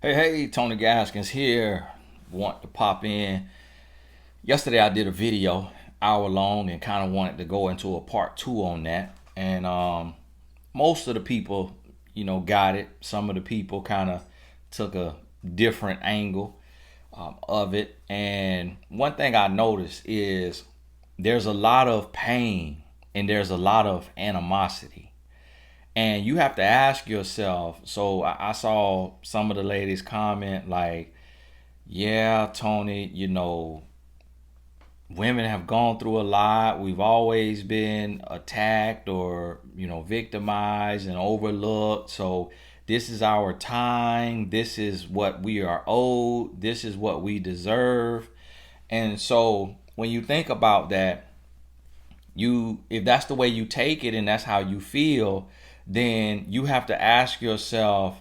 Hey, Tony Gaskins here. Want to pop in. Yesterday I did a video, hour long, and kind of wanted to go into a part two on that. And most of the people, got it. Some of the people kind of took a different angle of it. And one thing I noticed is there's a lot of pain and there's a lot of animosity. And you have to ask yourself. So I saw some of the ladies comment like, yeah, Tony, women have gone through a lot. We've always been attacked or, victimized and overlooked. So this is our time. This is what we are owed. This is what we deserve. And so when you think about that, if that's the way you take it and that's how you feel, then you have to ask yourself,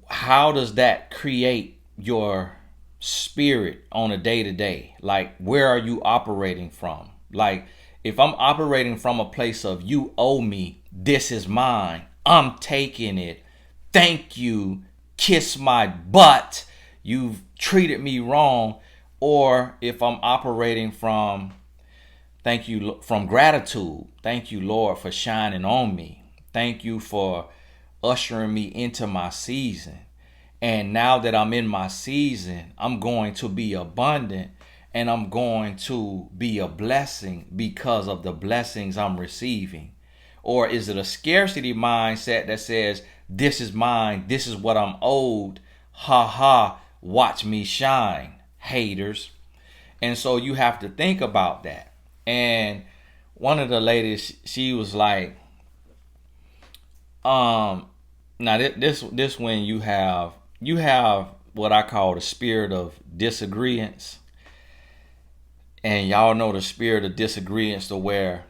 how does that create your spirit on a day to day? Like, where are you operating from? Like, if I'm operating from a place of you owe me, this is mine, I'm taking it, thank you, kiss my butt, you've treated me wrong. Or if I'm operating from thank you, from gratitude. Thank you, Lord, for shining on me. Thank you for ushering me into my season. And now that I'm in my season, I'm going to be abundant and I'm going to be a blessing because of the blessings I'm receiving. Or is it a scarcity mindset that says, this is mine, this is what I'm owed, ha ha, watch me shine, haters. And so you have to think about that. And one of the ladies, she was like, now this when you have what I call the spirit of disagreements. And y'all know the spirit of disagreements, to where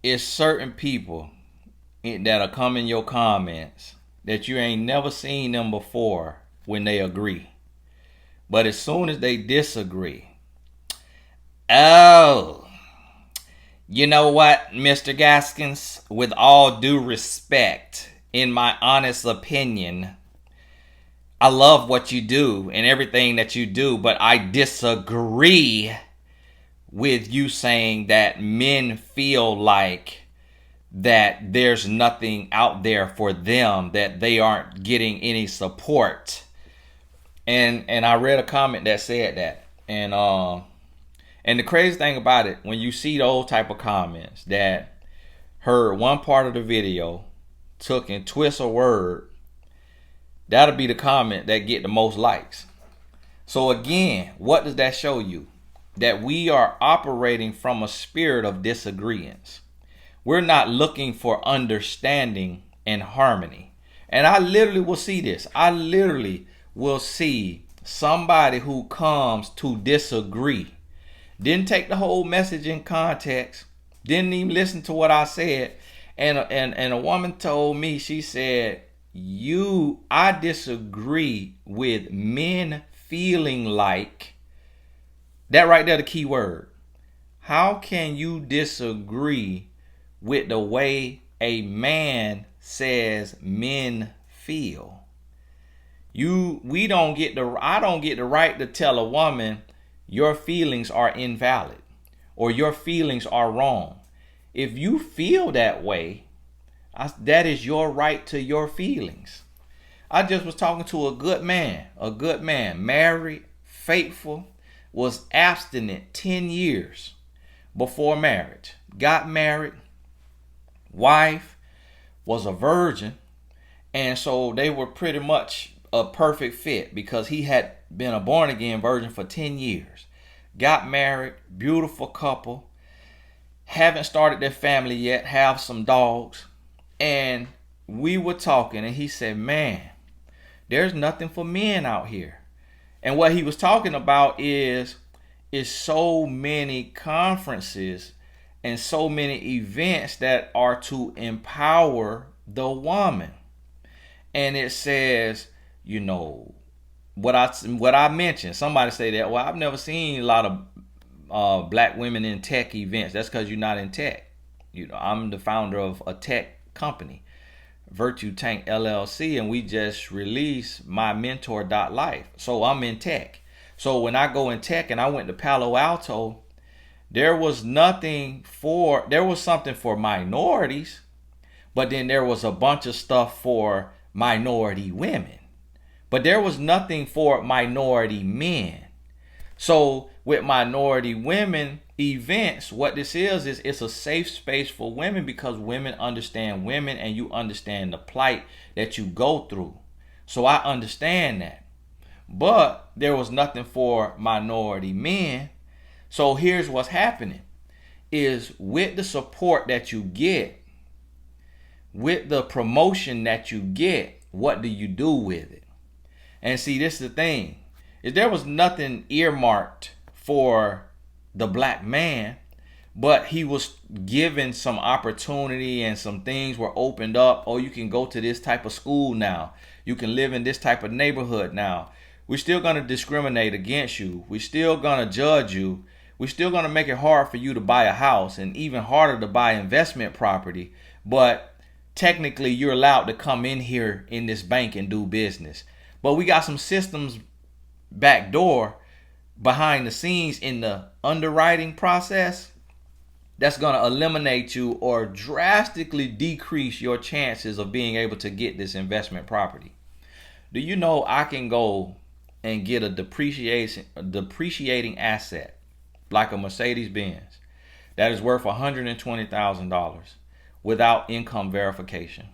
it's certain people that'll come in your comments that you ain't never seen them before when they agree. But as soon as they disagree, oh, you know what, Mr. Gaskins? With all due respect, in my honest opinion, I love what you do and everything that you do, but I disagree with you saying that men feel like that there's nothing out there for them, that they aren't getting any support. And I read a comment that said that. And the crazy thing about it, when you see those type of comments that heard one part of the video, took and twist a word, that'll be the comment that get the most likes. So again, what does that show you? That we are operating from a spirit of disagreements. We're not looking for understanding and harmony. And I literally will see this. I literally will see somebody who comes to disagree, didn't take the whole message in context, didn't even listen to what I said. And a woman told me, she said, I disagree with men feeling like, that right there, the key word. How can you disagree with the way a man says men feel? I don't get the right to tell a woman your feelings are invalid or your feelings are wrong. If you feel that way, that is your right to your feelings. I just was talking to a good man, married, faithful, was abstinent 10 years before marriage, got married, wife was a virgin, and so they were pretty much a perfect fit because he had been a born again virgin for 10 years. Got married, beautiful couple, haven't started their family yet, have some dogs. And we were talking and he said, man, there's nothing for men out here. And what he was talking about is so many conferences and so many events that are to empower the woman. And it says, what I mentioned, somebody say that, well, I've never seen a lot of black women in tech events. That's because you're not in tech. I'm the founder of a tech company. Virtue Tank LLC, and we just released my mentor.life. So I'm in tech. So when I go in tech and I went to Palo Alto, there was something for minorities, but then there was a bunch of stuff for minority women. But there was nothing for minority men. So with minority women events, what this is it's a safe space for women, because women understand women and you understand the plight that you go through. So I understand that. But there was nothing for minority men. So here's what's happening is, with the support that you get, with the promotion that you get, what do you do with it? And see, this is the thing, is there was nothing earmarked for the black man, but he was given some opportunity and some things were opened up. Oh, you can go to this type of school now. You can live in this type of neighborhood now. We're still going to discriminate against you. We're still going to judge you. We're still going to make it hard for you to buy a house, and even harder to buy investment property. But technically, you're allowed to come in here in this bank and do business. But we got some systems backdoor behind the scenes in the underwriting process that's going to eliminate you or drastically decrease your chances of being able to get this investment property. Do you know I can go and get a depreciating asset like a Mercedes Benz that is worth $120,000 without income verification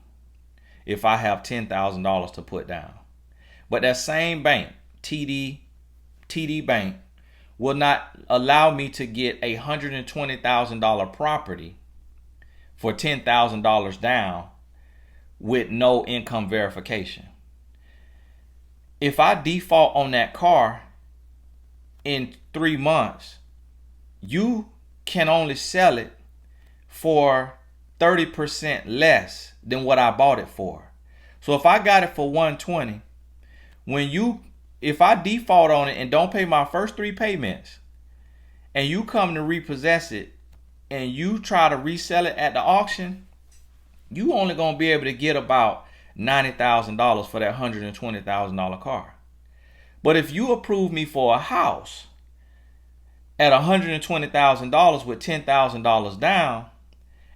if I have $10,000 to put down? But that same bank, TD Bank, will not allow me to get a $120,000 property for $10,000 down with no income verification. If I default on that car in 3 months, you can only sell it for 30% less than what I bought it for. So if I got it for $120,000, if I default on it and don't pay my first 3 payments, and you come to repossess it and you try to resell it at the auction, you only gonna be able to get about $90,000 for that $120,000 car. But if you approve me for a house at $120,000 with $10,000 down,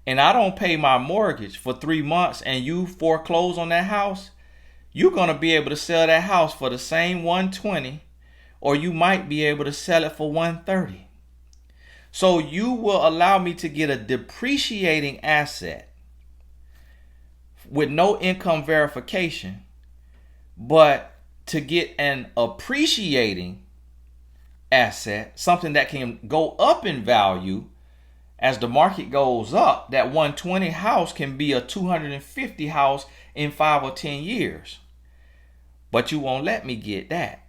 and I don't pay my mortgage for 3 months, and you foreclose on that house, you're going to be able to sell that house for the same $120,000, or you might be able to sell it for $130,000. So you will allow me to get a depreciating asset with no income verification, but to get an appreciating asset, something that can go up in value as the market goes up. That 120 house can be a 250 house in 5 or 10 years. But you won't let me get that,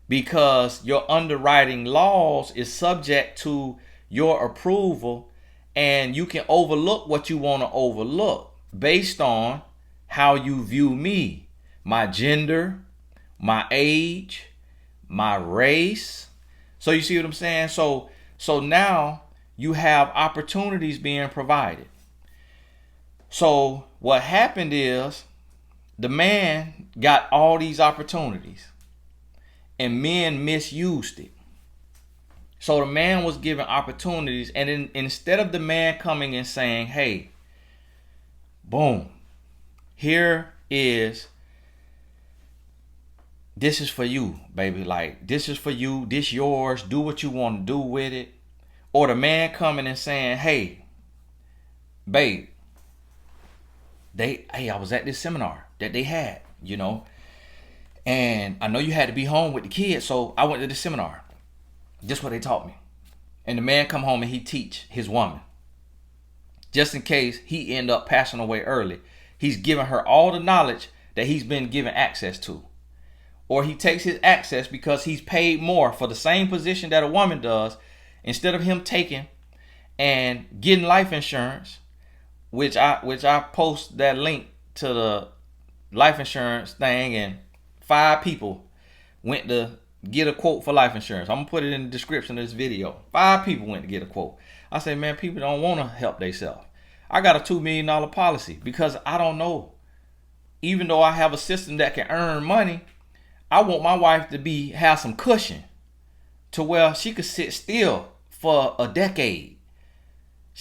because your underwriting laws is subject to your approval, and you can overlook what you want to overlook based on how you view me, my gender, my age, my race. So you see what I'm saying? So now you have opportunities being provided. So what happened is, the man got all these opportunities and men misused it. So the man was given opportunities, and then instead of the man coming and saying, hey, boom, this is for you, baby. Like, this is for you, this yours, do what you want to do with it. Or the man coming and saying, hey, babe, I was at this seminar that they had, and I know you had to be home with the kids, so I went to the seminar. Just what they taught me. And the man come home and he teach his woman, just in case he end up passing away early. He's giving her all the knowledge that he's been given access to. Or he takes his access because he's paid more for the same position that a woman does. Instead of him taking and getting life insurance, which I post that link to the life insurance thing, and 5 people went to get a quote for life insurance. I'm gonna put it in the description of this video. 5 people went to get a quote. I say, man, people don't want to help themselves. I got a $2 million policy because I don't know. Even though I have a system that can earn money, I want my wife to have some cushion to where she could sit still for a decade.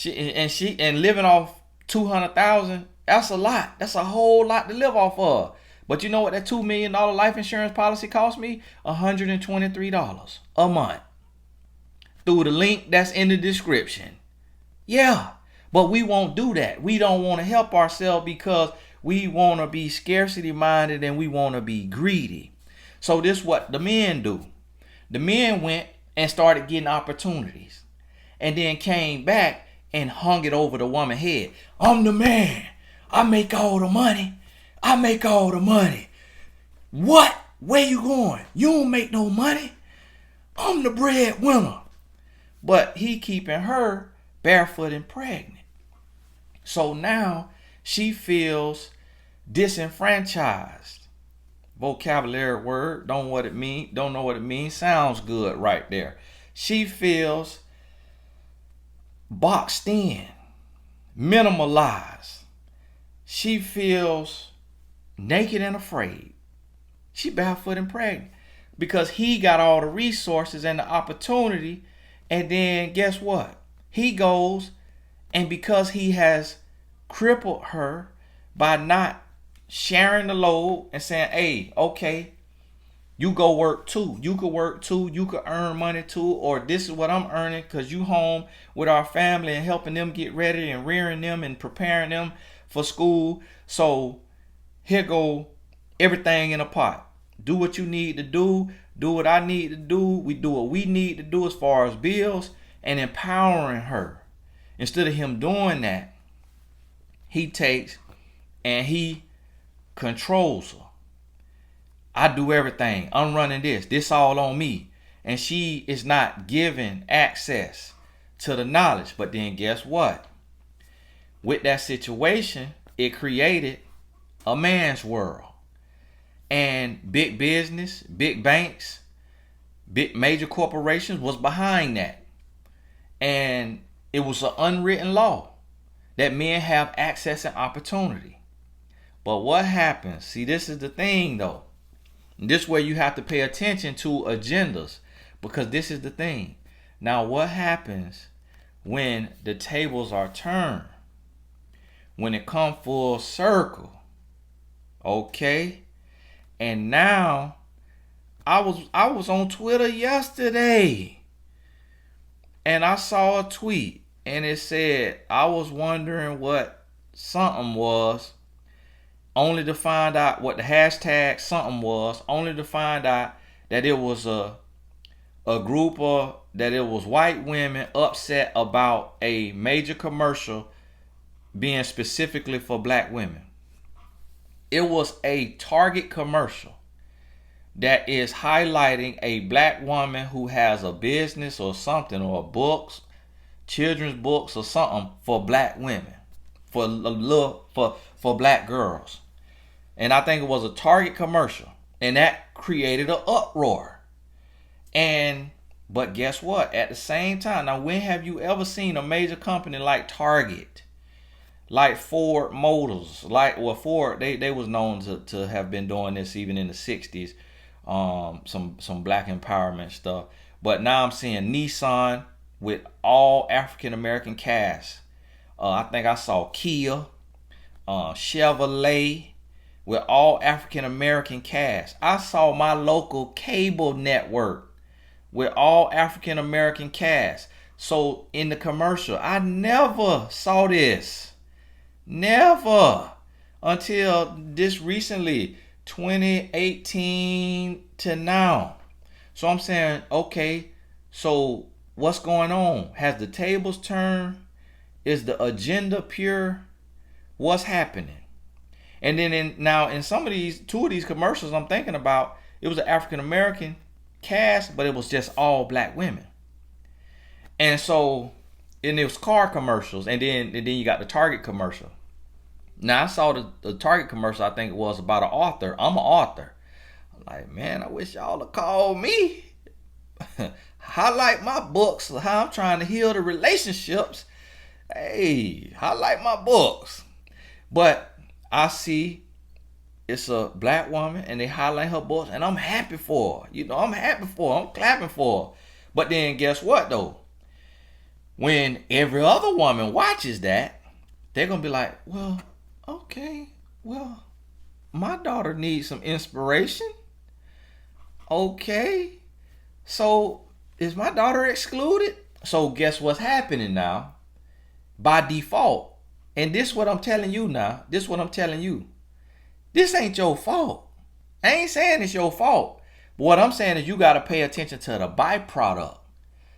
And living off 200,000, that's a lot. That's a whole lot to live off of. But you know what that $2 million life insurance policy cost me? $123 a month. Through the link that's in the description. Yeah, but we won't do that. We don't want to help ourselves because we want to be scarcity minded and we want to be greedy. So this is what the men do. The men went and started getting opportunities and then came back and hung it over the woman's head. I'm the man. I make all the money. I make all the money. What? Where you going? You don't make no money. I'm the breadwinner. But he keeping her barefoot and pregnant. So now she feels disenfranchised. Vocabulary word, don't know what it means. Sounds good right there. She feels boxed in, minimalized. She feels naked and afraid. She barefoot and pregnant because he got all the resources and the opportunity. And then guess what? He goes, and because he has crippled her by not sharing the load and saying, hey, okay, you go work too. You could work too. You could earn money too. Or this is what I'm earning because you home with our family and helping them get ready and rearing them and preparing them for school. So here go everything in a pot. Do what you need to do. Do what I need to do. We do what we need to do as far as bills and empowering her. Instead of him doing that, he takes and he controls her. I do everything. I'm running this. This all on me. And she is not given access to the knowledge. But then guess what? With that situation, it created a man's world. And big business, big banks, big major corporations was behind that. And it was an unwritten law that men have access and opportunity. But what happens? See, this is the thing though. This is where you have to pay attention to agendas, because this is the thing. Now, what happens when the tables are turned? When it comes full circle. Okay? And now I was on Twitter yesterday and I saw a tweet and it said, I was wondering what something was, only to find out what the hashtag something was, only to find out that it was a group of, that it was white women upset about a major commercial being specifically for black women. It was a Target commercial that is highlighting a black woman who has a business or something, or books, children's books or something for black women, for black girls. And I think it was a Target commercial, and that created an uproar. But guess what? At the same time, now when have you ever seen a major company like Target, like Ford Motors, Ford, they was known to have been doing this even in the 60s, some black empowerment stuff. But now I'm seeing Nissan with all African American cast. I think I saw Kia, Chevrolet with all African American cast. I saw my local cable network with all African American cast. So in the commercial, I never saw this. Never until this recently, 2018 to now. So I'm saying, okay, so what's going on? Has the tables turned? Is the agenda pure? What's happening? And then in some of these, two of these commercials I'm thinking about, it was an African American cast, but it was just all black women. And so, and it was car commercials, and then you got the Target commercial. Now I saw the Target commercial, I think it was about an author. I'm an author. I'm like, man, I wish y'all would call me. Highlight my books, how I'm trying to heal the relationships Hey, I like my books. But I see it's a black woman and they highlight her books and I'm happy for her. I'm happy for her. I'm clapping for her. But then guess what though? When every other woman watches that, they're going to be like, well, okay, well, my daughter needs some inspiration. Okay, so is my daughter excluded? So guess what's happening now? By default, and this what I'm telling you now. This what I'm telling you. This ain't your fault. I ain't saying it's your fault. But what I'm saying is you got to pay attention to the byproduct.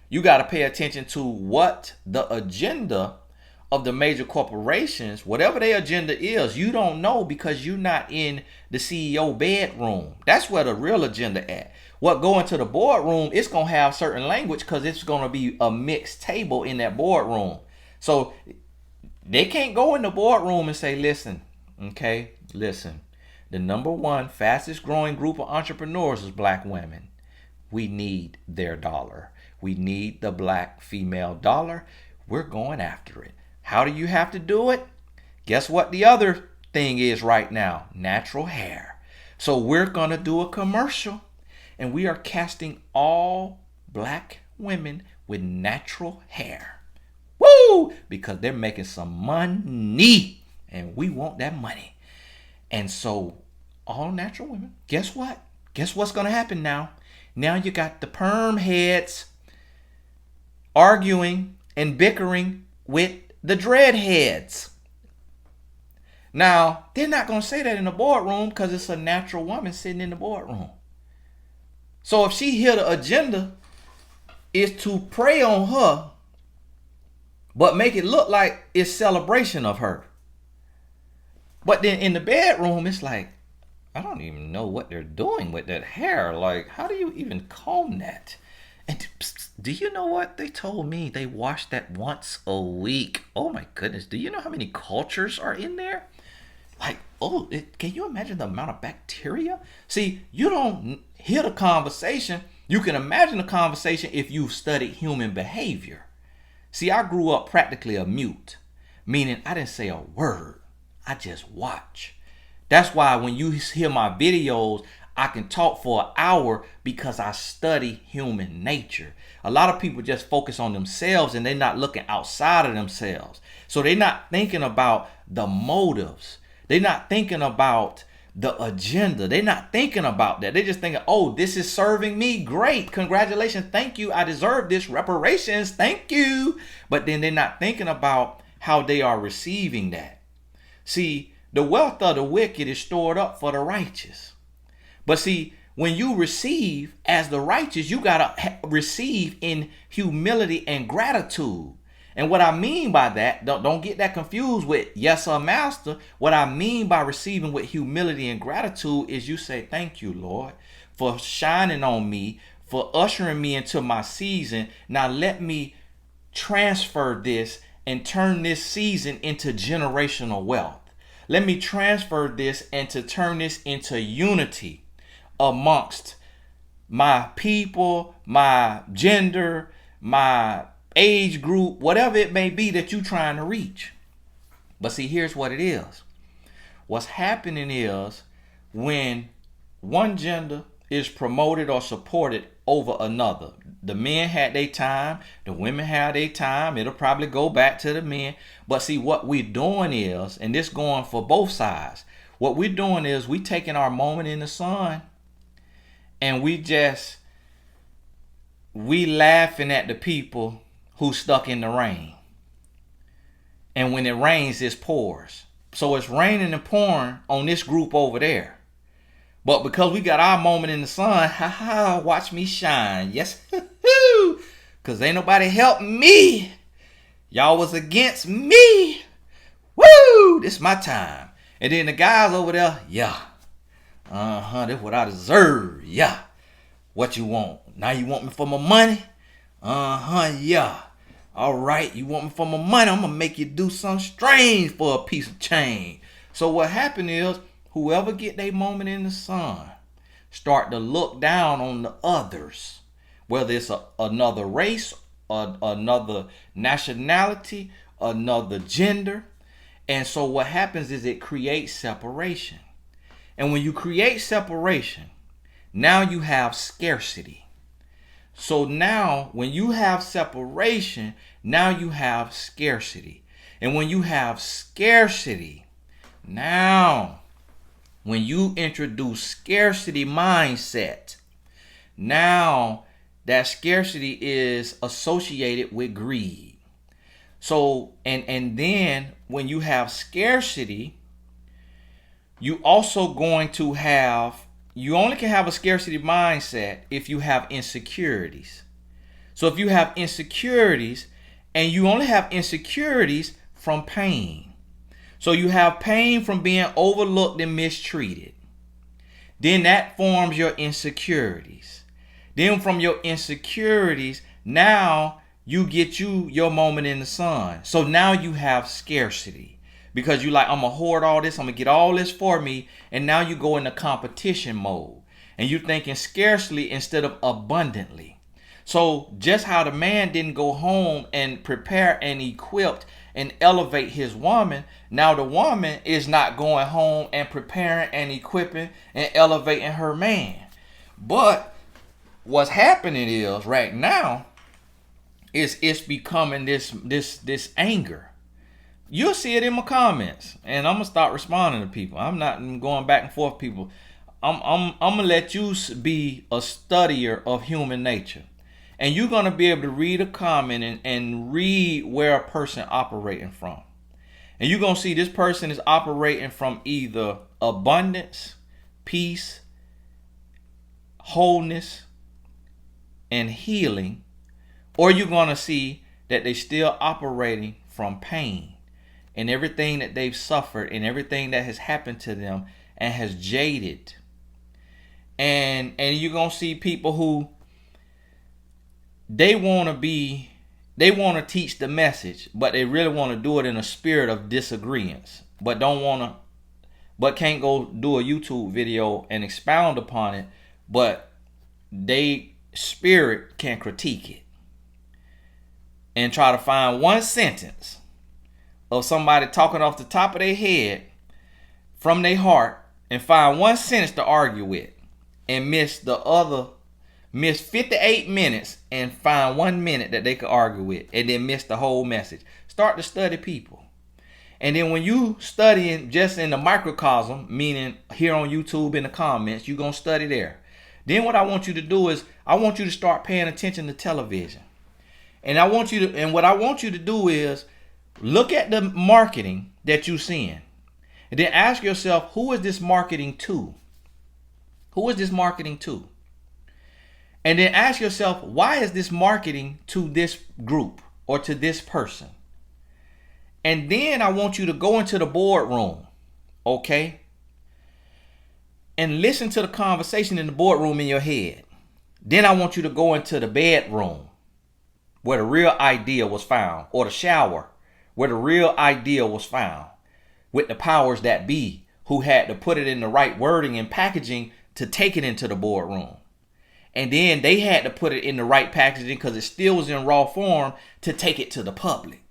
You got to pay attention to what the agenda of the major corporations, whatever their agenda is, you don't know because you're not in the CEO bedroom. That's where the real agenda at. What go into the boardroom, it's going to have certain language because it's going to be a mixed table in that boardroom. So they can't go in the boardroom and say, listen, the number one fastest growing group of entrepreneurs is black women. We need their dollar. We need the black female dollar. We're going after it. How do you have to do it? Guess what the other thing is right now? Natural hair. So we're going to do a commercial and we are casting all black women with natural hair. Woo! Because they're making some money and we want that money. And so all natural women, guess what? Guess what's going to happen now? Now you got the perm heads arguing and bickering with the dreadheads. Now, they're not going to say that in the boardroom because it's a natural woman sitting in the boardroom. So if she hear the agenda is to prey on her, but make it look like it's celebration of her. But then in the bedroom, it's like, I don't even know what they're doing with that hair. Like, how do you even comb that? And do you know what? They told me they wash that once a week. Oh my goodness. Do you know how many cultures are in there? Like, can you imagine the amount of bacteria? See, you don't hear the conversation. You can imagine the conversation if you've studied human behavior. See, I grew up practically a mute, meaning I didn't say a word. I just watch. That's why when you hear my videos, I can talk for an hour because I study human nature. A lot of people just focus on themselves and they're not looking outside of themselves. So they're not thinking about the motives. They're not thinking about the agenda. They're not thinking about that. They're just thinking, oh, this is serving me. Great. Congratulations. Thank you. I deserve this. Reparations. Thank you. But then they're not thinking about how they are receiving that. See, the wealth of the wicked is stored up for the righteous. But see, when you receive as the righteous, you got to receive in humility and gratitude. And what I mean by that, don't get that confused with yes, sir, master. What I mean by receiving with humility and gratitude is you say, thank you, Lord, for shining on me, for ushering me into my season. Now let me transfer this and turn this season into generational wealth. Let me transfer this and to turn this into unity amongst my people, my gender, my age group, whatever it may be that you're trying to reach. But see, here's what it is. What's happening is when one gender is promoted or supported over another. The men had their time, the women had their time. It'll probably go back to the men. But see, what we're doing is, and this going for both sides, what we're doing is we taking our moment in the sun and we laughing at the people who stuck in the rain. And when it rains, it pours. So it's raining and pouring on this group over there. But because we got our moment in the sun, watch me shine. Yes, because ain't nobody help me. Y'all was against me. Woo, this my time. And then the guys over there, yeah. This what I deserve. Yeah. What you want? Now you want me for my money? Yeah. All right, you want me for my money? I'm going to make you do something strange for a piece of change. So what happened is, whoever get their moment in the sun, start to look down on the others, whether it's another race, or another nationality, another gender. And so what happens is it creates separation. And when you create separation, now you have scarcity. So now when you have separation, now you have scarcity. And when you have scarcity, now when you introduce scarcity mindset, now that scarcity is associated with greed. So, and then when you have scarcity, you also going to have, you only can have a scarcity mindset if you have insecurities. So if you have insecurities, and you only have insecurities from pain. So you have pain from being overlooked and mistreated. Then that forms your insecurities. Then from your insecurities, now you get your moment in the sun. So now you have scarcity. Because you like, I'm going to hoard all this. I'm going to get all this for me. And now you go into competition mode. And you're thinking scarcely instead of abundantly. So just how the man didn't go home and prepare and equip and elevate his woman, now the woman is not going home and preparing and equipping and elevating her man. But what's happening is right now is it's becoming this anger. You'll see it in my comments, and I'm gonna start responding to people. I'm not going back and forth, people. I'm gonna let you be a studier of human nature, and you're gonna be able to read a comment and read where a person operating from, and you're gonna see this person is operating from either abundance, peace, wholeness, and healing, or you're gonna see that they're still operating from pain. And everything that they've suffered and everything that has happened to them and has jaded. And you're going to see people who they want to teach the message, but they really want to do it in a spirit of disagreements, but can't go do a YouTube video and expound upon it, but they spirit can critique it and try to find one sentence of somebody talking off the top of their head from their heart and find one sentence to argue with and miss 58 minutes and find 1 minute that they could argue with and then miss the whole message. Start to study people. And then when you studying just in the microcosm, meaning here on YouTube in the comments, you're going to study there. Then what I want you to do is I want you to start paying attention to television. And what I want you to do is look at the marketing that you're seeing. And then ask yourself, who is this marketing to? Who is this marketing to? And then ask yourself, why is this marketing to this group or to this person? And then I want you to go into the boardroom, okay? And listen to the conversation in the boardroom in your head. Then I want you to go into the bedroom where the real idea was found, or the shower where the real idea was found, with the powers that be who had to put it in the right wording and packaging to take it into the boardroom. And then they had to put it in the right packaging because it still was in raw form to take it to the public,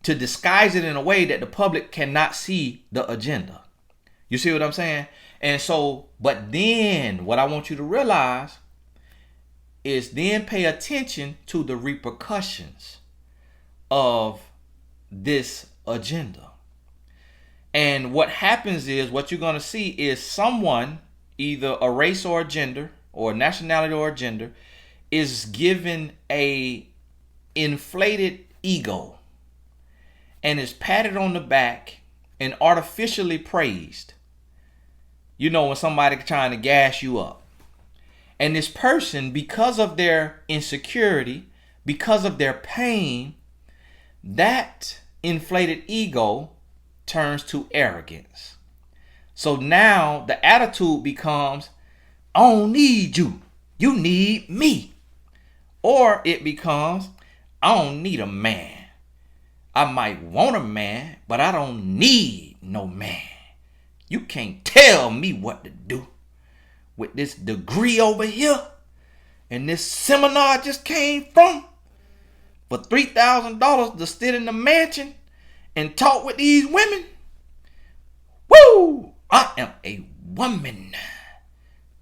to disguise it in a way that the public cannot see the agenda. You see what I'm saying? And so, but then what I want you to realize is then pay attention to the repercussions of this agenda. And what happens is, what you're going to see is someone, either a race or a gender, or a nationality or a gender, is given a inflated ego and is patted on the back and artificially praised. You know, when somebody trying to gas you up. And this person, because of their insecurity, because of their pain, that inflated ego turns to arrogance. So now the attitude becomes, I don't need you. You need me. Or it becomes, I don't need a man. I might want a man, but I don't need no man. You can't tell me what to do with this degree over here and this seminar I just came from. for $3,000 to sit in the mansion and talk with these women? Woo! I am a woman.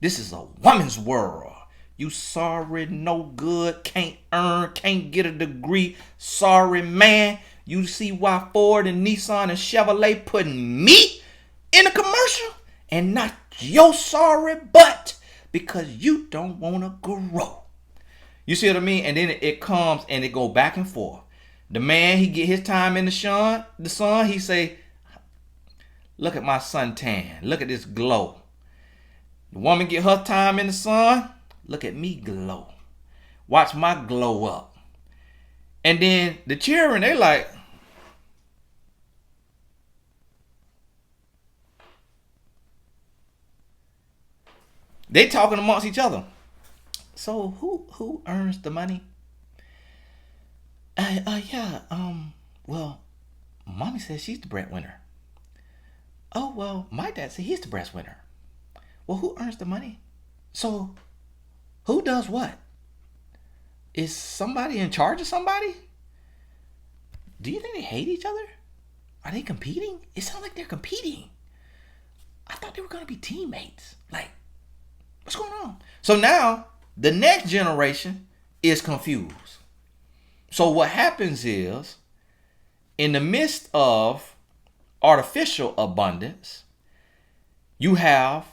This is a woman's world. You sorry, no good, can't earn, can't get a degree. Sorry, man. You see why Ford and Nissan and Chevrolet putting me in a commercial and not your sorry butt because you don't want to grow. You see what I mean? And then it comes and it go back and forth. The man, he get his time in the sun. He say, look at my suntan. Look at this glow. The woman get her time in the sun. Look at me glow. Watch my glow up. And then the children, they like, they talking amongst each other. So who earns the money? Well, mommy says she's the breadwinner. Oh, well, my dad said he's the breadwinner. Well, who earns the money? So, who does what? Is somebody in charge of somebody? Do you think they hate each other? Are they competing? It sounds like they're competing. I thought they were going to be teammates. Like, what's going on? So now, the next generation is confused. So what happens is, in the midst of artificial abundance, you have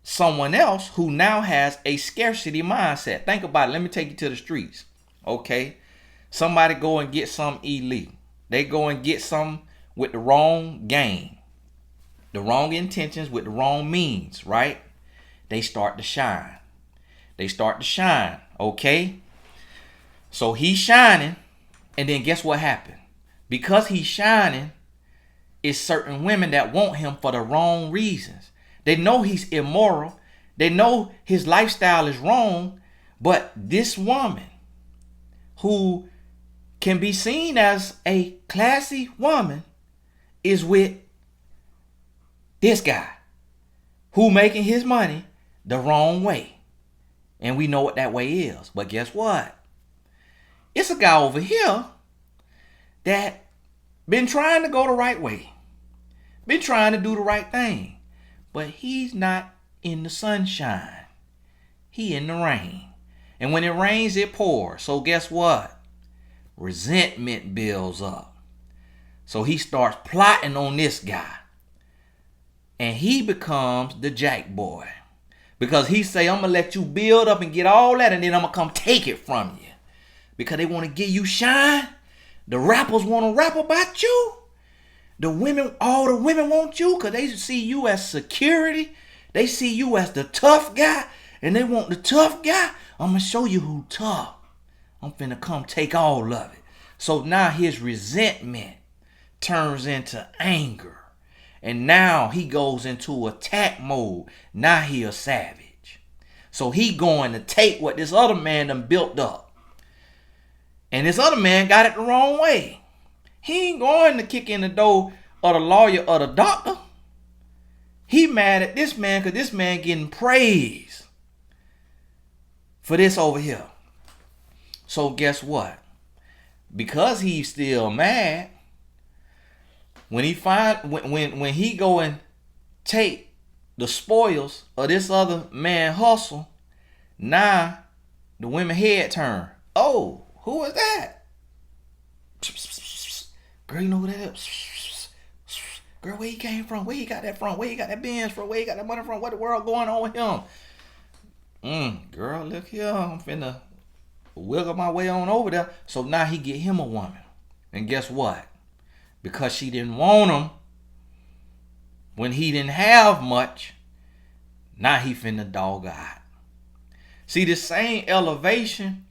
someone else who now has a scarcity mindset. Think about it. Let me take you to the streets. Okay. Somebody go and get some elite. They go and get some with the wrong game, the wrong intentions with the wrong means, right? They start to shine. Okay. So he's shining. And then guess what happened? Because he's shining, it's certain women that want him for the wrong reasons. They know he's immoral. They know his lifestyle is wrong. But this woman, who can be seen as a classy woman, is with this guy who making his money the wrong way. And we know what that way is. But guess what? It's a guy over here that been trying to go the right way. Been trying to do the right thing. But he's not in the sunshine. He in the rain. And when it rains, it pours. So guess what? Resentment builds up. So he starts plotting on this guy. And he becomes the jack boy. Because he say, I'm going to let you build up and get all that, and then I'm going to come take it from you. Because they want to give you shine. The rappers want to rap about you. The women, all the women want you because they see you as security. They see you as the tough guy. And they want the tough guy. I'm going to show you who tough. I'm finna come take all of it. So now his resentment turns into anger. And now he goes into attack mode. Now he a savage. So he going to take what this other man done built up. And this other man got it the wrong way. He ain't going to kick in the door of the lawyer or the doctor. He mad at this man because this man getting praise for this over here. So guess what? Because he's still mad, when he go and take the spoils of this other man hustle, now the women head turn. Oh, who is that? Girl, you know who that is? Girl, where he came from? Where he got that from? Where he got that Benz from? Where he got that money from? What the world going on with him? Girl, look here. I'm finna wiggle my way on over there. So now he get him a woman. And guess what? Because she didn't want him when he didn't have much, now he finna dog out. See, the same elevation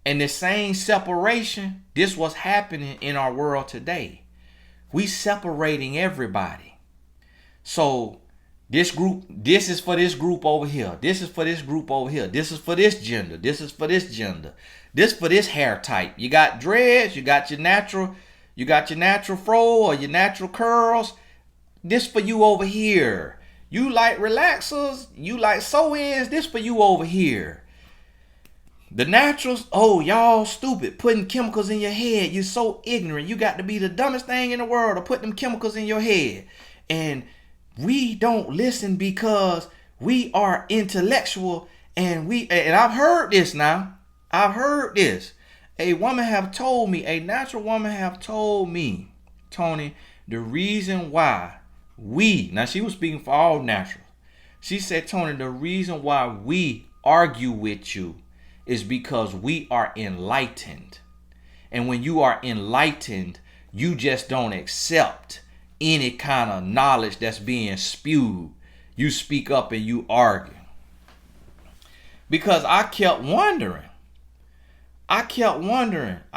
and the same separation, this was happening in our world today. We separating everybody. So this group, this is for this group over here. This is for this group over here. This is for this gender. This is for this gender. This for this hair type. You got dreads, you got your natural fro or your natural curls. This for you over here. You like relaxers, you like sew-ins, this for you over here. The naturals, oh, y'all stupid. Putting chemicals in your head. You're so ignorant. You got to be the dumbest thing in the world to put them chemicals in your head. And we don't listen because we are intellectual. And I've heard this now. I've heard this. A natural woman have told me, Tony, the reason why now she was speaking for all naturals. She said, Tony, the reason why we argue with you is because we are enlightened. And when you are enlightened, you just don't accept any kind of knowledge that's being spewed. You speak up and you argue. Because I kept wondering. I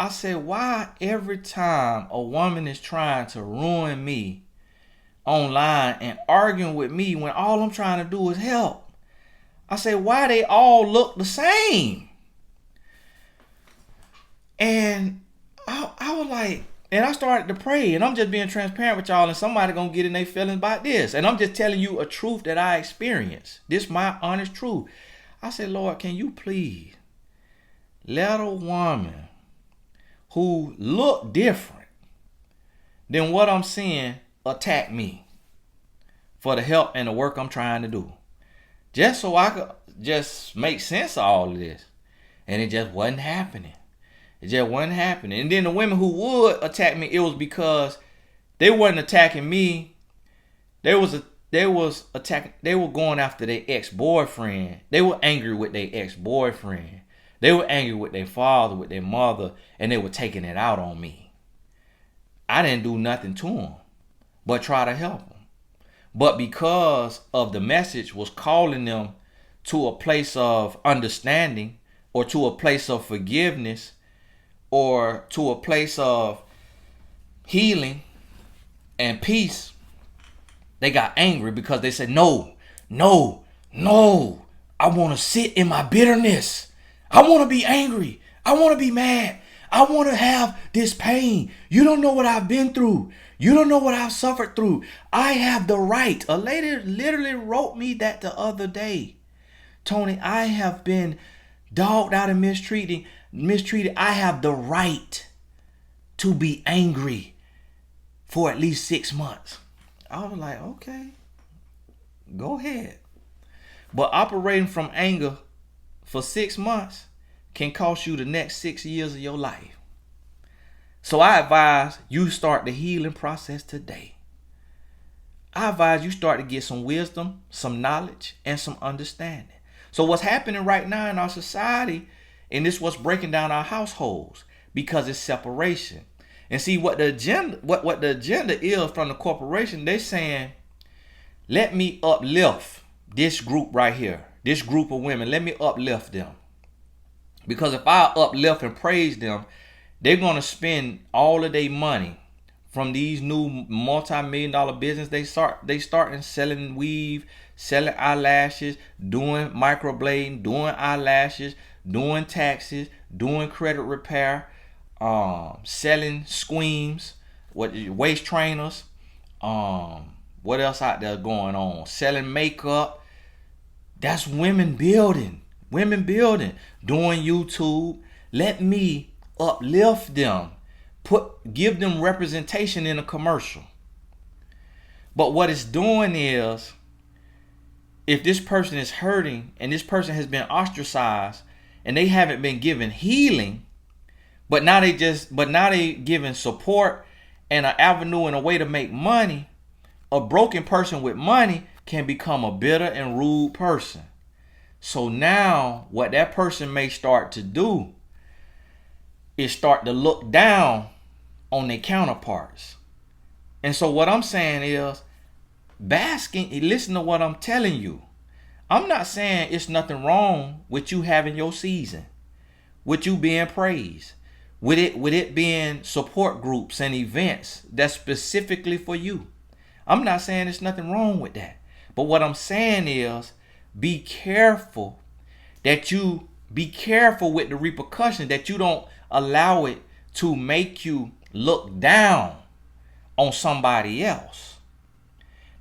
said, why every time a woman is trying to ruin me online and arguing with me when all I'm trying to do is help? I said, why they all look the same? And I was like, and I started to pray, and I'm just being transparent with y'all, and somebody gonna get in their feelings about this. And I'm just telling you a truth that I experienced. This is my honest truth. I said, Lord, can you please let a woman who look different than what I'm seeing attack me for the help and the work I'm trying to do? Just so I could just make sense of all of this. And it just wasn't happening. And then the women who would attack me, it was because they wasn't attacking me. They was going after their ex-boyfriend. They were angry with their ex-boyfriend. They were angry with their father, with their mother, and they were taking it out on me. I didn't do nothing to them but try to help them. But because of the message was calling them to a place of understanding, or to a place of forgiveness, or to a place of healing and peace, they got angry because they said, no, I want to sit in my bitterness. I want to be angry. I want to be mad. I want to have this pain. You don't know what I've been through. You don't know what I've suffered through. I have the right. A lady literally wrote me that the other day. Tony, I have been dogged out and mistreated. I have the right to be angry for at least 6 months. I was like, okay, go ahead. But operating from anger for 6 months can cost you the next 6 years of your life. So I advise you start the healing process today. I advise you start to get some wisdom, some knowledge, and some understanding. So what's happening right now in our society, and this is what's breaking down our households, because it's separation. And see what the agenda is from the corporation. They're saying, let me uplift this group right here, this group of women. Let me uplift them. Because if I uplift and praise them, they're going to spend all of their money from these new multi-million-dollar business they starting selling weave, selling eyelashes, doing microblading, doing eyelashes, doing taxes, doing credit repair, selling squeams, waist trainers, what else out there going on? Selling makeup. That's women building, doing YouTube. Let me uplift them, give them representation in a commercial. But what it's doing is, if this person is hurting and this person has been ostracized and they haven't been given healing, but now they giving support and an avenue and a way to make money, a broken person with money can become a bitter and rude person. So now what that person may start to do is start to look down on their counterparts. And so what I'm saying is, listen to what I'm telling you. I'm not saying it's nothing wrong with you having your season, with you being praised, with it being support groups and events that's specifically for you. I'm not saying there's nothing wrong with that. But what I'm saying is, be careful with the repercussions, that you don't allow it to make you look down on somebody else.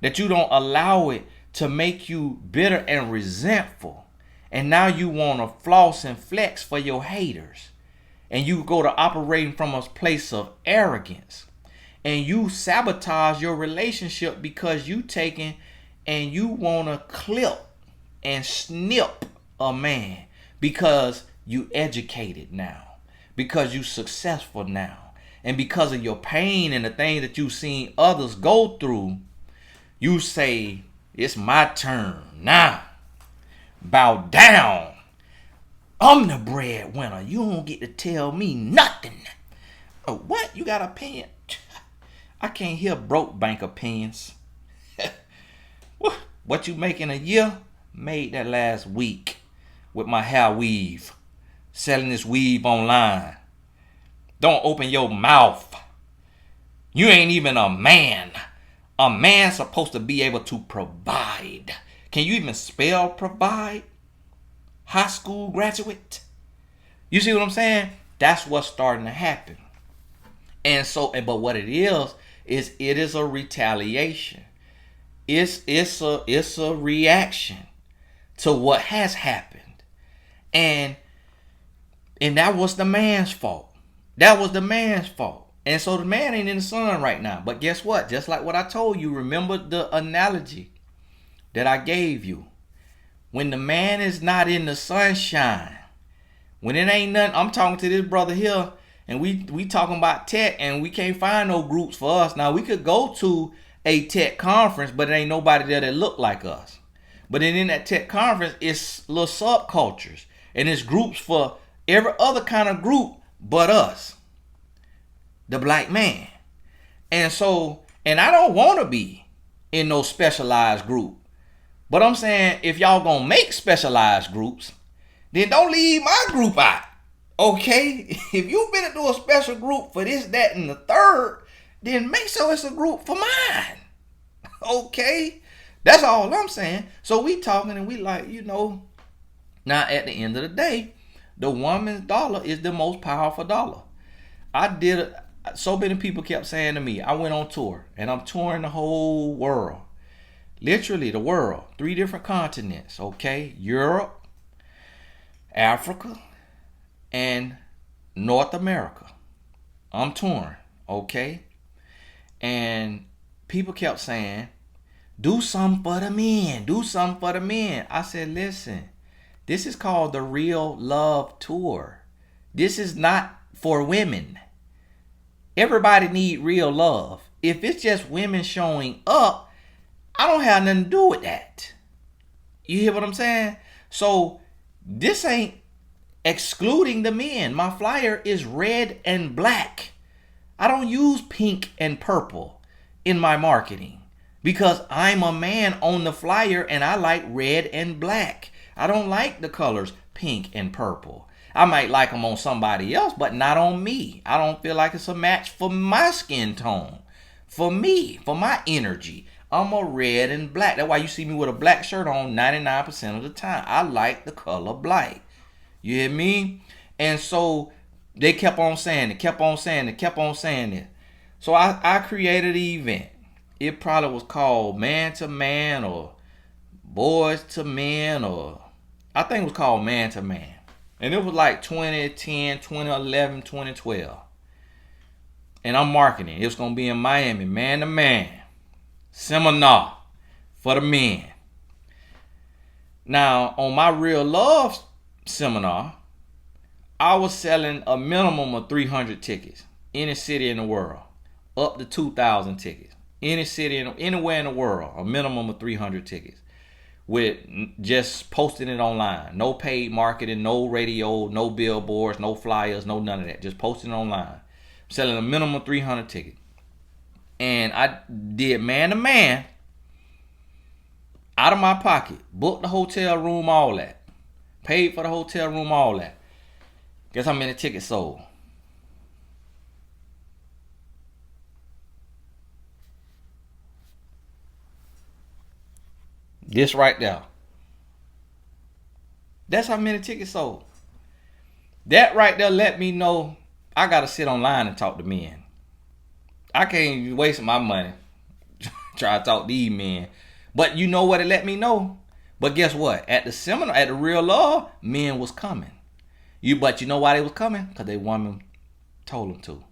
That you don't allow it to make you bitter and resentful And now you want to floss and flex for your haters. And you go to operating from a place of arrogance. And you sabotage your relationship because you taking and you want to clip and snip a man because you educated now. Because you successful now. And because of your pain and the things that you've seen others go through, you say, it's my turn now. Bow down. I'm the breadwinner. You don't get to tell me nothing. Oh, what? You got an opinion? I can't hear broke bank opinions. What you make in a year? Made that last week with my hair weave. Selling this weave online. Don't open your mouth. You ain't even a man. A man's supposed to be able to provide. Can you even spell provide? High school graduate? You see what I'm saying? That's what's starting to happen. And so, but what it is it is a retaliation. It's a reaction to what has happened. And that was the man's fault. That was the man's fault. And so the man ain't in the sun right now. But guess what? Just like what I told you, remember the analogy that I gave you. When the man is not in the sunshine, when it ain't nothing, I'm talking to this brother here, and we talking about tech, and we can't find no groups for us. Now, we could go to a tech conference, but there ain't nobody there that look like us. But then in that tech conference, it's little subcultures, and it's groups for every other kind of group but us, the black man. And so, and I don't want to be in no specialized group. But I'm saying, if y'all gonna make specialized groups, then don't leave my group out. Okay? If you've been into a special group for this, that, and the third, then make sure it's a group for mine. Okay? That's all I'm saying. So we talking and we like, now at the end of the day, the woman's dollar is the most powerful dollar. So many people kept saying to me, I went on tour and I'm touring the whole world. Literally the world. 3 different continents, okay? Europe, Africa, and North America. I'm touring, okay? And people kept saying, do something for the men. Do something for the men. I said, listen, this is called the Real Love Tour. This is not for women. Everybody need real love. If it's just women showing up, I don't have nothing to do with that. You hear what I'm saying? So this ain't excluding the men. My flyer is red and black. I don't use pink and purple in my marketing because I'm a man on the flyer and I like red and black. I don't like the colors pink and purple. I might like them on somebody else, but not on me. I don't feel like it's a match for my skin tone. For me, for my energy. I'm a red and black. That's why you see me with a black shirt on 99% of the time. I like the color black. You hear me? And so they kept on saying it. So I created an event. It probably was called Man to Man or Boys to Men, or I think it was called Man to Man. And it was like 2010, 2011, 2012. And I'm marketing. It was going to be in Miami, Man to Man. Seminar for the men. Now, on my Real Love seminar, I was selling a minimum of 300 tickets. Any city in the world. Up to 2,000 tickets. Any city, anywhere in the world. A minimum of 300 tickets. With just posting it online. No paid marketing, no radio, no billboards, no flyers, no none of that. Just posting it online. Selling a minimum of 300 tickets. And I did Man to Man out of my pocket. Booked the hotel room, all that. Paid for the hotel room, all that. Guess how many tickets sold? This right there. That's how many tickets sold. That right there let me know I gotta sit online and talk to men. I can't be wasting my money trying to talk to these men. But you know what it let me know? But guess what? At the seminar, at the Real Love, men was coming. But you know why they was coming? Because they woman told them to.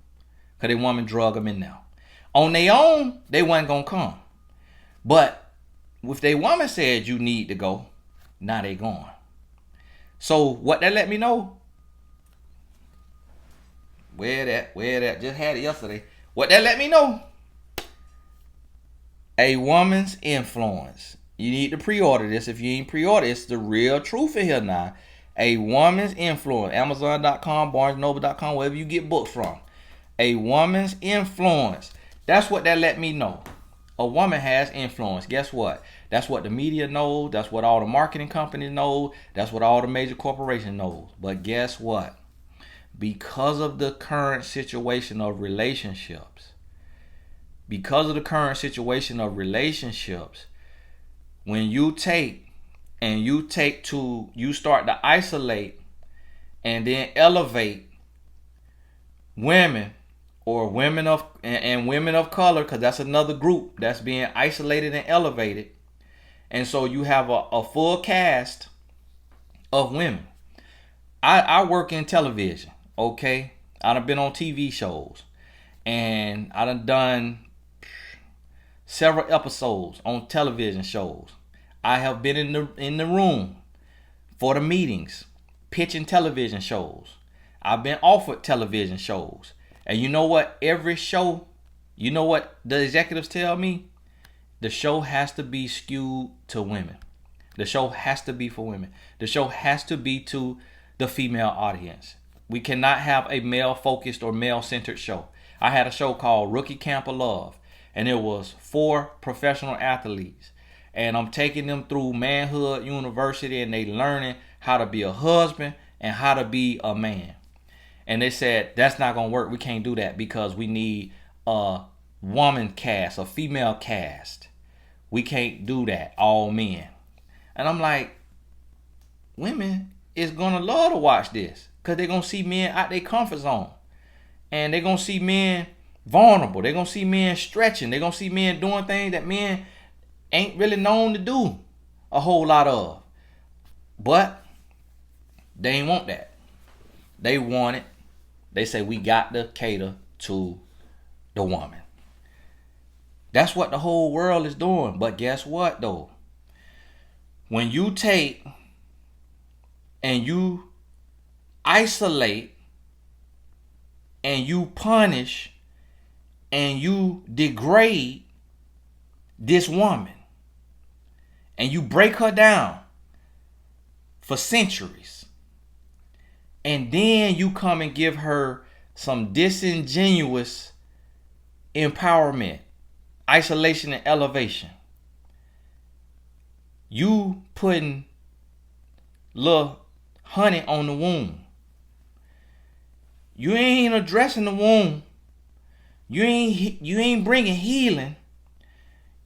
Because they woman drug them in there. On their own, they wasn't going to come. But if they woman said you need to go, now they going. So what that let me know? Where that? Just had it yesterday. What that let me know? A woman's influence. You need to pre-order this. If you ain't pre-order, it's the real truth in here now. A woman's influence. Amazon.com, BarnesandNoble.com, wherever you get books from. A woman's influence. That's what that let me know. A woman has influence. Guess what? That's what the media knows. That's what all the marketing companies know. That's what all the major corporations know. But guess what? Because of the current situation of relationships, when you start to isolate and then elevate women or women of color, because that's another group that's being isolated and elevated. And so you have a full cast of women. I work in television, okay? I done been on TV shows, and I done several episodes on television shows. I have been in the room for the meetings, pitching television shows. I've been offered television shows. And you know what? Every show, you know what the executives tell me? The show has to be skewed to women. The show has to be for women. The show has to be to the female audience. We cannot have a male-focused or male-centered show. I had a show called Rookie Camp of Love, and it was 4 professional athletes. And I'm taking them through manhood university, and they learning how to be a husband and how to be a man. And they said, that's not going to work. We can't do that because we need a woman cast, a female cast. We can't do that, all men. And I'm like, women is going to love to watch this because they're going to see men out their comfort zone. And they're going to see men vulnerable. They're going to see men stretching. They're going to see men doing things that men ain't really known to do a whole lot of. But they ain't want that. They want it. They say we got to cater to the woman. That's what the whole world is doing. But guess what though? When you take and you isolate and you punish and you degrade this woman and you break her down for centuries, and then you come and give her some disingenuous empowerment, isolation, and elevation, you putting little honey on the wound. You ain't addressing the wound. You ain't bringing healing.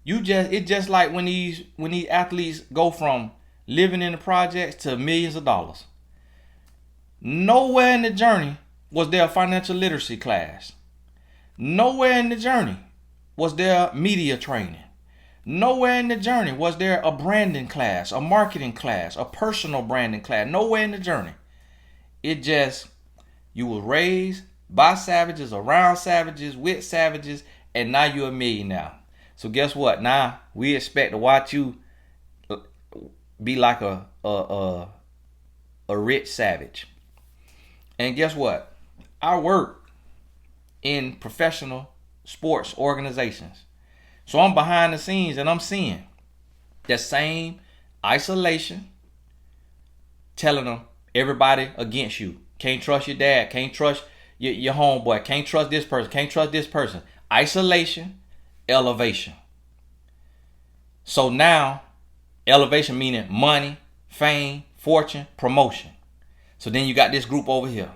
It's just like when these athletes go from living in the projects to millions of dollars. Nowhere in the journey was there a financial literacy class. Nowhere in the journey was there media training. Nowhere in the journey was there a branding class, a marketing class, a personal branding class. Nowhere in the journey. It just, you were raised by savages, around savages, with savages, and now you're a millionaire. So guess what? Now we expect to watch you be like a rich savage. And guess what? I work in professional sports organizations. So I'm behind the scenes and I'm seeing that same isolation, telling them everybody against you. Can't trust your dad. Can't trust your homeboy. Can't trust this person. Can't trust this person. Isolation, elevation. So now, elevation meaning money, fame, fortune, promotion. So then you got this group over here.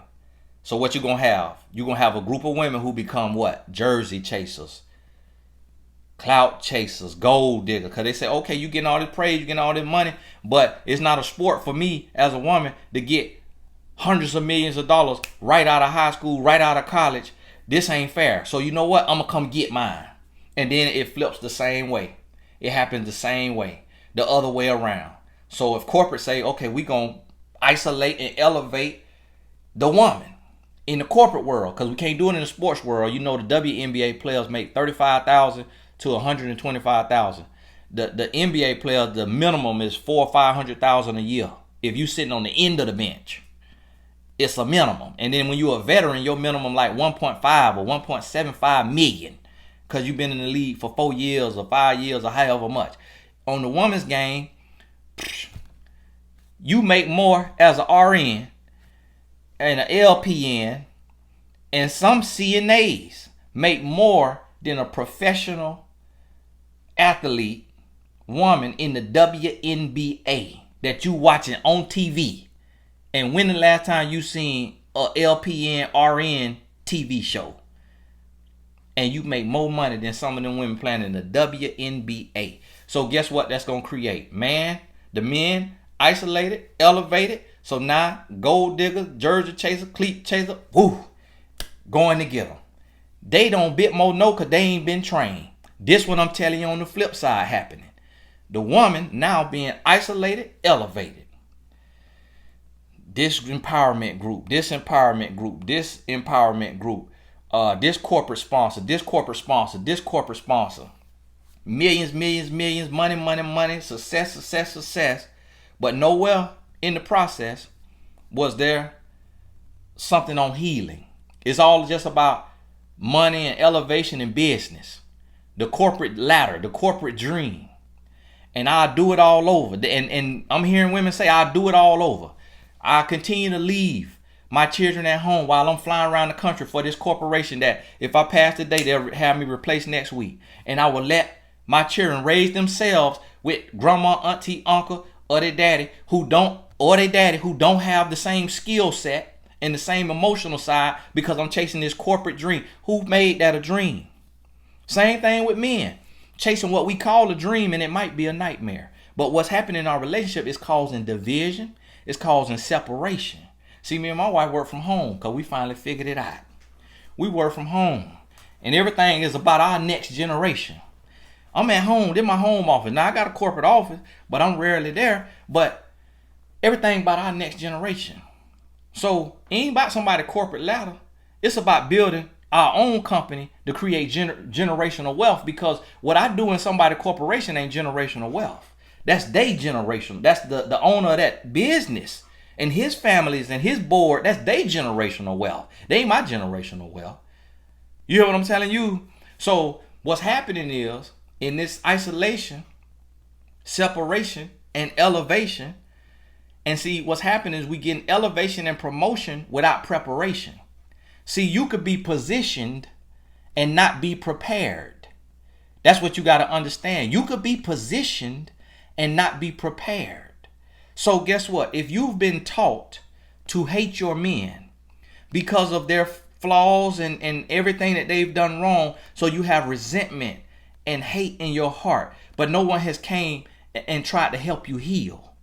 So what you going to have? You're going to have a group of women who become what? Jersey chasers, clout chasers, gold diggers. Because they say, okay, you getting all this praise, you getting all this money, but it's not a sport for me as a woman to get hundreds of millions of dollars right out of high school, right out of college. This ain't fair. So you know what? I'm going to come get mine. And then it flips the same way. It happens the same way, the other way around. So if corporate say, okay, we gonna isolate and elevate the woman in the corporate world, because we can't do it in the sports world. You know, the WNBA players make 35,000 to 125,000. The NBA players, the minimum is 400,000 or 500,000 a year. If you sitting on the end of the bench, it's a minimum. And then when you're a veteran, your minimum like 1.5 or 1.75 million, because you've been in the league for 4 years or 5 years or however much. On the women's game, you make more as an RN and an LPN, and some CNAs make more than a professional athlete woman in the WNBA that you watching on TV. And when the last time you seen a LPN RN TV show? And you make more money than some of them women playing in the WNBA. So guess what that's going to create? The men isolated, elevated. So now gold digger, jersey chaser, cleat chaser, going to get them. They don't bit more know because they ain't been trained. This what I'm telling you on the flip side happening. The woman now being isolated, elevated. This empowerment group, this empowerment group, this empowerment group, this corporate sponsor, this corporate sponsor, this corporate sponsor. Millions, millions, millions, money, money, money, success, success, success. But nowhere in the process was there something on healing. It's all just about money and elevation and business. The corporate ladder, the corporate dream. And I'll do it all over. And I'm hearing women say, I'll do it all over. I continue to leave my children at home while I'm flying around the country for this corporation that if I pass today, they'll have me replaced next week. And I will let my children raise themselves with grandma, auntie, uncle, or their daddy who don't have the same skill set and the same emotional side because I'm chasing this corporate dream. Who made that a dream? Same thing with men. Chasing what we call a dream, and it might be a nightmare. But what's happening in our relationship is causing division. It's causing separation. See, me and my wife work from home because we finally figured it out. We work from home. And everything is about our next generation. I'm at home. This is my home office. Now, I got a corporate office, but I'm rarely there. But everything about our next generation. So, it ain't about somebody's corporate ladder. It's about building our own company to create generational wealth, because what I do in somebody's corporation ain't generational wealth. That's their generation. That's the owner of that business and his families and his board. That's their generational wealth. They ain't my generational wealth. You hear what I'm telling you? So what's happening is, in this isolation, separation, and elevation, and see what's happening is we get elevation and promotion without preparation. See, you could be positioned and not be prepared. That's what you got to understand. You could be positioned and not be prepared. So guess what? If you've been taught to hate your men because of their flaws and everything that they've done wrong, so you have resentment and hate in your heart, but no one has came and tried to help you heal.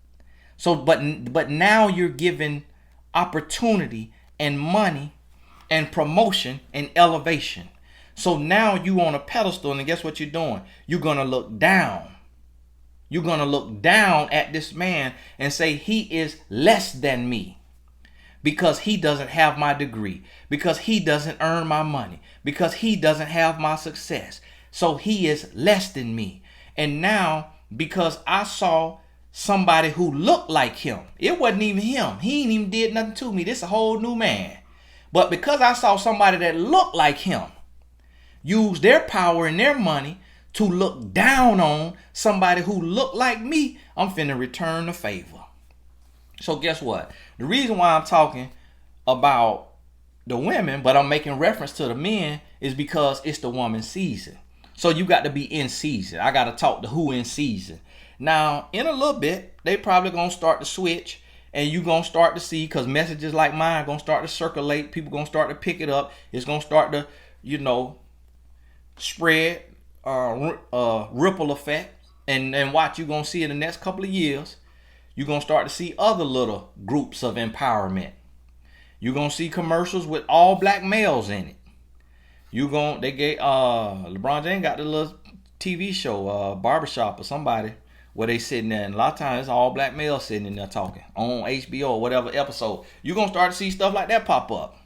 So, but now you're given opportunity and money and promotion and elevation. So now you on a pedestal, and guess what you're doing? You're going to look down. You're going to look down at this man and say he is less than me because he doesn't have my degree, because he doesn't earn my money, because he doesn't have my success. So he is less than me. And now, because I saw somebody who looked like him, it wasn't even him. He ain't even did nothing to me. This is a whole new man. But because I saw somebody that looked like him use their power and their money to look down on somebody who looked like me, I'm finna return the favor. So guess what? The reason why I'm talking about the women, but I'm making reference to the men, is because it's the woman's season. So you got to be in season. I got to talk to who in season. Now, in a little bit, they probably going to start to switch. And you're going to start to see, because messages like mine are going to start to circulate. People going to start to pick it up. It's going to start to, spread, ripple effect. And watch, you're going to see in the next couple of years, you're going to start to see other little groups of empowerment. You're going to see commercials with all black males in it. LeBron James got the little TV show, Barbershop or somebody, where they sitting there, and a lot of times it's all black males sitting in there talking on HBO or whatever episode. You're gonna start to see stuff like that pop up.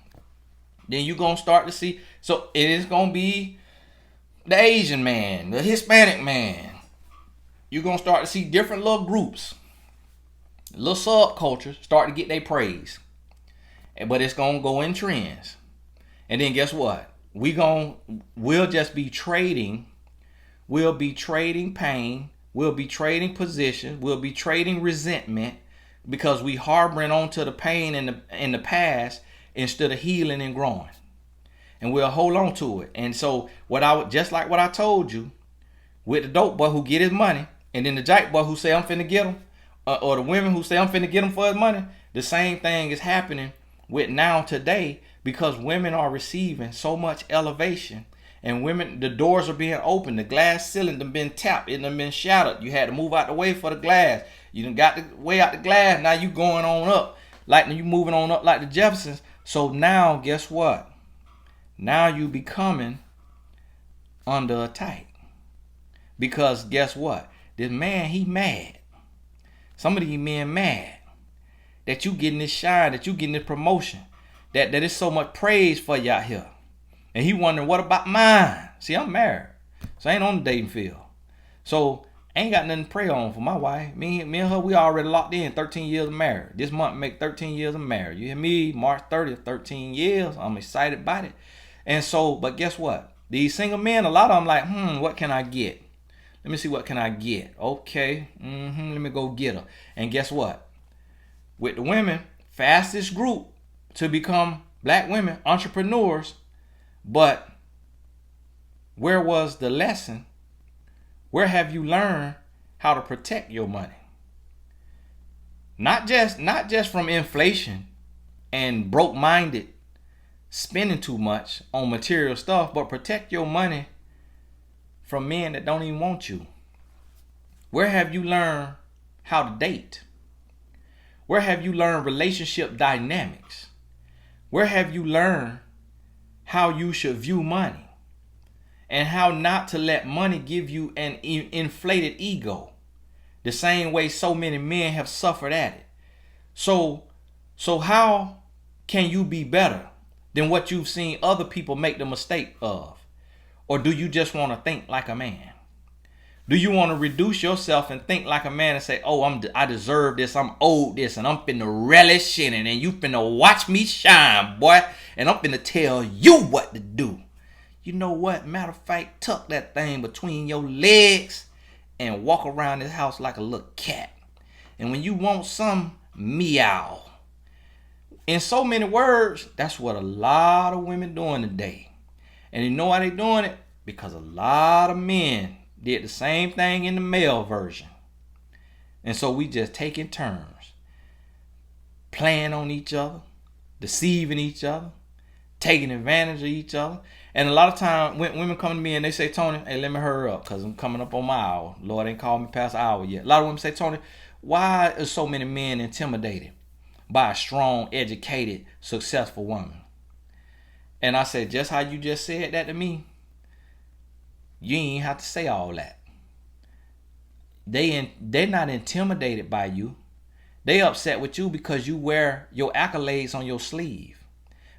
Then you're gonna start to see, so it is gonna be the Asian man, the Hispanic man. You're gonna start to see different little groups, little subcultures start to get their praise. But it's gonna go in trends. And then guess what? We'll just be trading. We'll be trading pain. We'll be trading position. We'll be trading resentment because we harboring onto the pain in the past instead of healing and growing. And we'll hold on to it. And so just like what I told you, with the dope boy who get his money, and then the jack boy who say I'm finna get him, or the women who say I'm finna get him for his money, the same thing is happening with now today, because women are receiving so much elevation, and women, the doors are being opened, the glass ceiling done been tapped, it done been shattered. You had to move out the way for the glass. You done got the way out the glass. Now you going on up, like you moving on up like the Jeffersons. So now guess what? Now you becoming under attack, because guess what? This man, he mad. Some of these men mad that you getting this shine, that you getting this promotion, that is so much praise for you out here. And he wondering, what about mine? See, I'm married, so I ain't on the dating field. So I ain't got nothing to pray on for my wife. Me and her, we already locked in 13 years of marriage. This month make 13 years of marriage. You hear me? March 30th, 13 years. I'm excited about it. And so, but guess what? These single men, a lot of them like, what can I get? Let me see, what can I get? Okay, let me go get her. And guess what? With the women, fastest group to become black women entrepreneurs. But where was the lesson? Where have you learned how to protect your money? Not just from inflation and broke-minded spending too much on material stuff, but protect your money from men that don't even want you. Where have you learned how to date? Where have you learned relationship dynamics? Where have you learned how you should view money and how not to let money give you an inflated ego, the same way so many men have suffered at it? So how can you be better than what you've seen other people make the mistake of? Or do you just want to think like a man? Do you want to reduce yourself and think like a man and say, oh, I deserve this, I'm owed this, and I'm finna relish in it, and you finna watch me shine, boy, and I'm finna tell you what to do? You know what? Matter of fact, tuck that thing between your legs and walk around this house like a little cat. And when you want some, meow. In so many words, that's what a lot of women doing today. And you know why they doing it? Because a lot of men did the same thing in the male version. And so we just taking turns, playing on each other, deceiving each other, taking advantage of each other. And a lot of times women come to me and they say, Tony, hey, let me hurry up because I'm coming up on my hour. Lord ain't called me past the hour yet. A lot of women say, Tony, why are so many men intimidated by a strong, educated, successful woman? And I said, just how you just said that to me, you ain't have to say all that. They're not intimidated by you. They upset with you because you wear your accolades on your sleeve.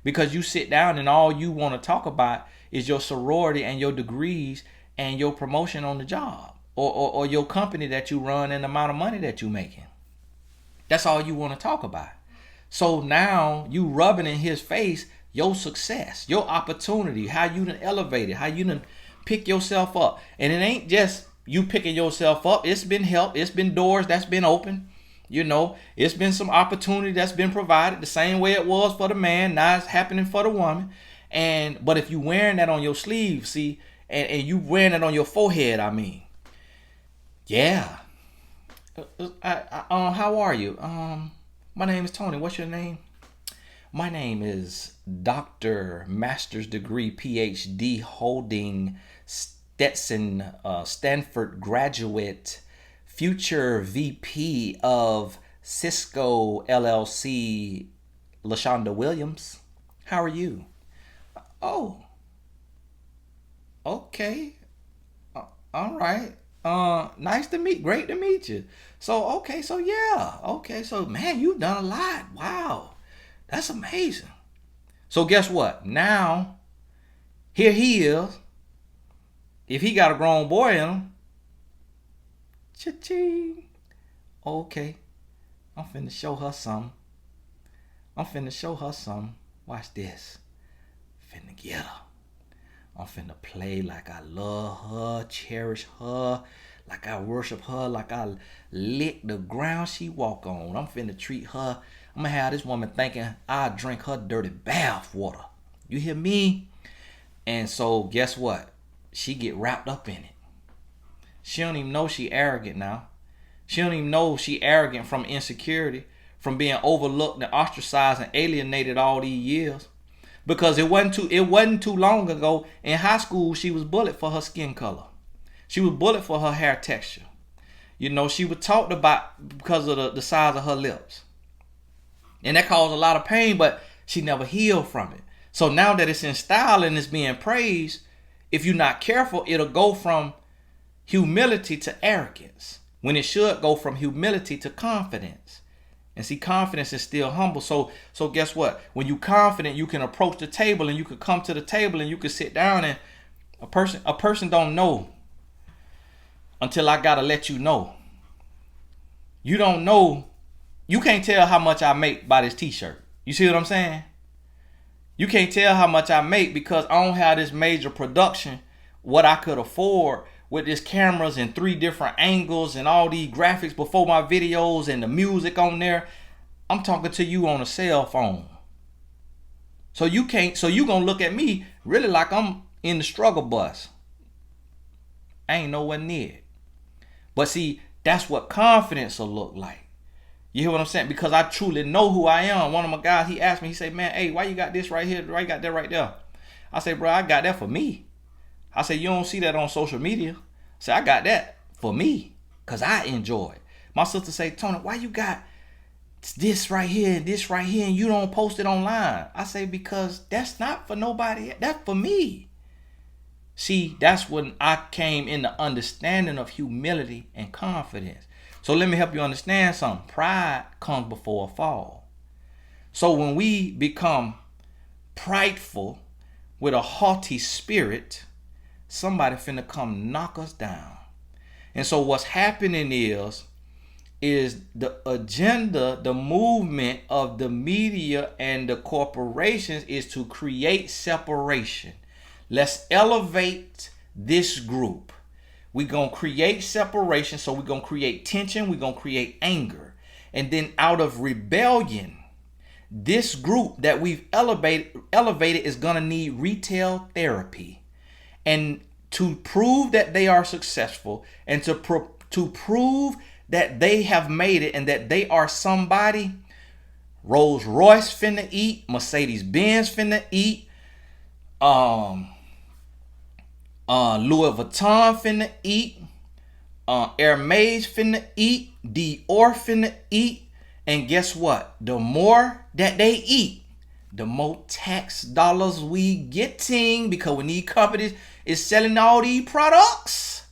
Because you sit down and all you want to talk about is your sorority and your degrees and your promotion on the job. Or your company that you run and the amount of money that you're making. That's all you want to talk about. So now you rubbing in his face your success, your opportunity, how you done elevated, how you done pick yourself up. And it ain't just you picking yourself up. It's been help. It's been doors that's been open. You know, it's been some opportunity that's been provided the same way it was for the man. Now it's happening for the woman. But if you wearing that on your sleeve, see, and you wearing it on your forehead, I mean, yeah. How are you? My name is Tony. What's your name? My name is Dr. Master's Degree PhD holding Stetson Stanford graduate, future VP of Cisco LLC, LaShonda Williams. How are you? Oh, okay. All right. Great to meet you. So, okay, so yeah. Okay, so man, you've done a lot. Wow. That's amazing. So guess what? Now, here he is. If he got a grown boy in him, cha-ching. Okay, I'm finna show her something. Watch this. Finna get her. I'm finna play like I love her, cherish her, like I worship her, like I lick the ground she walk on. I'm finna treat her. I'm gonna have this woman thinking I drink her dirty bath water. You hear me? And so guess what? She get wrapped up in it. She don't even know she arrogant now. She don't even know she arrogant from insecurity, from being overlooked and ostracized and alienated all these years. Because it wasn't too long ago in high school she was bullied for her skin color. She was bullied for her hair texture. You know, she was talked about because of the size of her lips. And that caused a lot of pain, but she never healed from it. So now that it's in style and it's being praised, if you're not careful, it'll go from humility to arrogance, when it should go from humility to confidence. And see, confidence is still humble. So guess what? When you're confident, you can approach the table and you can come to the table and you can sit down, and a person don't know until I gotta let you know. You don't know. You can't tell how much I make by this t-shirt. You see what I'm saying? You can't tell how much I make because I don't have this major production, what I could afford with these cameras and 3 different angles and all these graphics before my videos and the music on there. I'm talking to you on a cell phone. So you gonna look at me really like I'm in the struggle bus. I ain't nowhere near it. But see, that's what confidence will look like. You hear what I'm saying? Because I truly know who I am. One of my guys, he asked me, he said, man, hey, why you got this right here? Why you got that right there? I said, bro, I got that for me. I said, you don't see that on social media. I said, I got that for me because I enjoy it. My sister say, Tony, why you got this right here and this right here and you don't post it online? I say, because that's not for nobody. That's for me. See, that's when I came in the understanding of humility and confidence. So let me help you understand something. Pride comes before a fall. So when we become prideful with a haughty spirit, somebody finna come knock us down. And so what's happening is the agenda, the movement of the media and the corporations is to create separation. Let's elevate this group. We're going to create separation, so we're going to create tension, we're going to create anger. And then out of rebellion, this group that we've elevated is going to need retail therapy. And to prove that they are successful and to prove that they have made it and that they are somebody, Rolls Royce finna eat, Mercedes Benz finna eat, Louis Vuitton finna eat, Hermes finna eat, Dior finna eat, and guess what? The more that they eat, the more tax dollars we getting, because when these companies is selling all these products,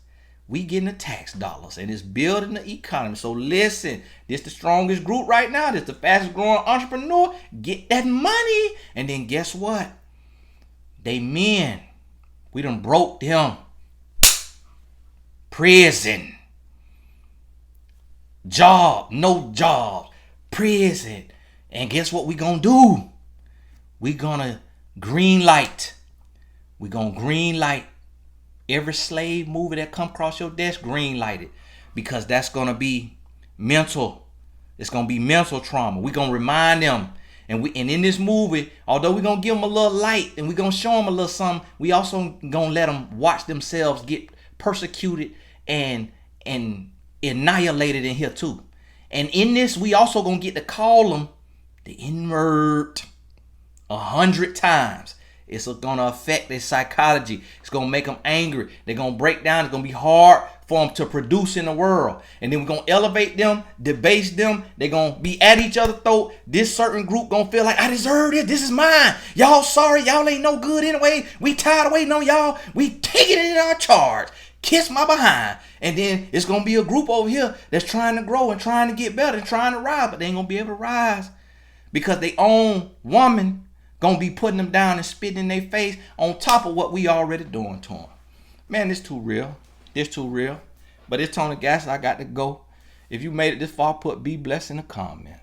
we getting the tax dollars and it's building the economy. So listen, this the strongest group right now. This the fastest growing entrepreneur. Get that money, and then guess what? They men. We done broke them. Prison. Job. No job. Prison. And guess what we gonna do? We gonna green light. We gonna green light every slave movie that come across your desk. Green light it. Because that's gonna be mental. It's gonna be mental trauma. We gonna remind them. And in this movie, although we're going to give them a little light and we're going to show them a little something, we also going to let them watch themselves get persecuted and annihilated in here too. And in this, we also going to get to call them the N-word 100 times. It's going to affect their psychology. It's going to make them angry. They're going to break down. It's going to be hard for them to produce in the world. And then we're going to elevate them, debase them. They're going to be at each other's throat. This certain group going to feel like, I deserve it. This is mine. Y'all sorry. Y'all ain't no good anyway. We tired of waiting on y'all. We taking it in our charge. kiss my behind. And then it's going to be a group over here that's trying to grow and trying to get better and trying to rise, but they ain't going to be able to rise because their own woman going to be putting them down and spitting in their face on top of what we already doing to them. Man, this too real. This too real. But it's Tony Gas. I got to go. If you made it this far, put be blessed in the comments.